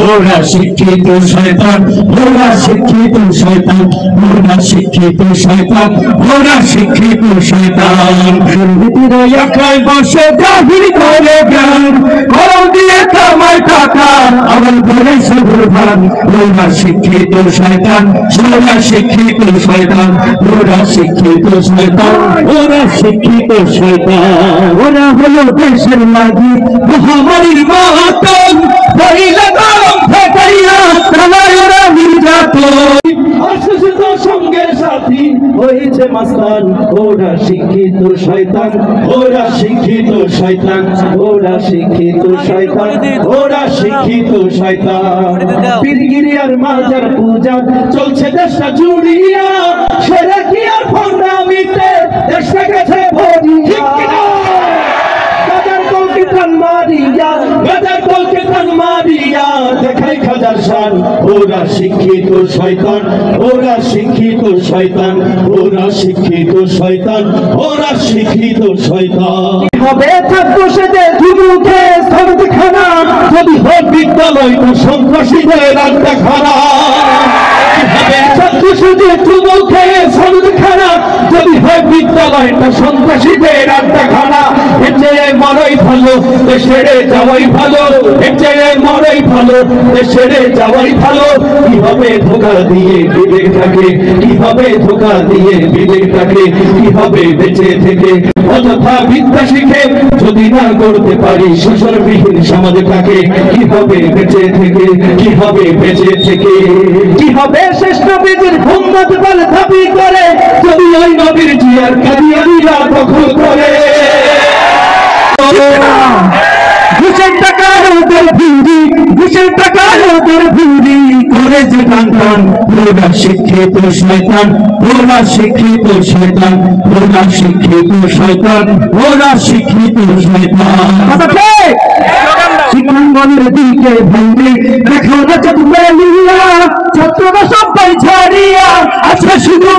ওরা শিক্ষিত শয়তান, ওরা শিক্ষিত শয়তান, ওরা শিক্ষিত শয়তান, ওরা শিক্ষিত শয়তান। ভিতরে একাই বসে জাহির করে জ্ঞান, কলম দিয়ে কামায় টাকা, আবার বলে সবুর ভান। ওরা শিক্ষিত শয়তান, ওরা শিক্ষিত শয়তান, ওরা শিক্ষিত শয়তান, ওরা শিক্ষিত শয়তান। ওরা হলো দেশের মাঝি মহামারীর মাতম, পড়িলে গরম ফেটাইয়া চালায় ওরা নির্যাতন। অশিক্ষিত সঙ্গের সাথী হয়েছে মাস্তান, ওরা শিক্ষিত শয়তান, ওরা শিক্ষিত শয়তান, ওরা শিক্ষিত শয়তান, ওরা শিক্ষিত শয়তান। পীরগিরি আর মাজার পূজা চলছে দেশটা জুড়িয়া, সেরে কি আর ভণ্ডামিতে দেশটা গেছে ভরিয়া। গাজার কলকে টান মারিয়া, গাজার কলকে টান মারিয়া দেখাই খাজার শান। ওরা শিক্ষিত শয়তান, ওরা শিক্ষিত শয়তান, ওরা শিক্ষিত শয়তান, ওরা শিক্ষিত শয়তান। হবে থাকবো সেজে ধুমুখে সন্ধিখানা, যদি হোক বিদ্যালয় তো সন্ত্রাসীদের আড্ডাখানা। হবে থাকবো সেজে ধুমুখে সন্ধিখানা, যদি হোক বিদ্যালয়টা সন্ত্রাসীদের আড্ডাখানা। এর চেয়ে মরাই ভালো, ছেড়ে যাওয়াই ভালো, এর চেয়ে মরাই ভালো, ছেড়ে যাওয়াই ভালো। কিভাবে ধোঁকা দিয়ে বিবেকটাকে, কিভাবে ধোঁকা দিয়ে বিবেকটাকে, কিভাবে বেঁচে থেকে অযথা বিদ্যা শিখে যদি না করতে পারি শোষণবিহীন সমাজটাকে। কিভাবে বেঁচে থেকে, কিভাবে বেঁচে থেকে, কিভাবে শেষ নবীর উম্মত বলে দাবি করে, যদি ওই নবীর জিয়ার কাদিয়ানীরা দখল করে। ঘুষের টাকার ওদের ভিড়ি, ঘুষের টাকার ওদের ভিড়ি করে যে টান টান। ওরা শিক্ষিত শয়তান, ওরা শিক্ষিত শয়তান, ওরা শিক্ষিত শয়তান, ওরা শিক্ষিত শয়তান। শিক্ষাঙ্গনের দিকে ভঙ্গি দেখো না চোখ মেলিয়া, ছাত্ররা সবাই ছাড়িয়া আছে শুধু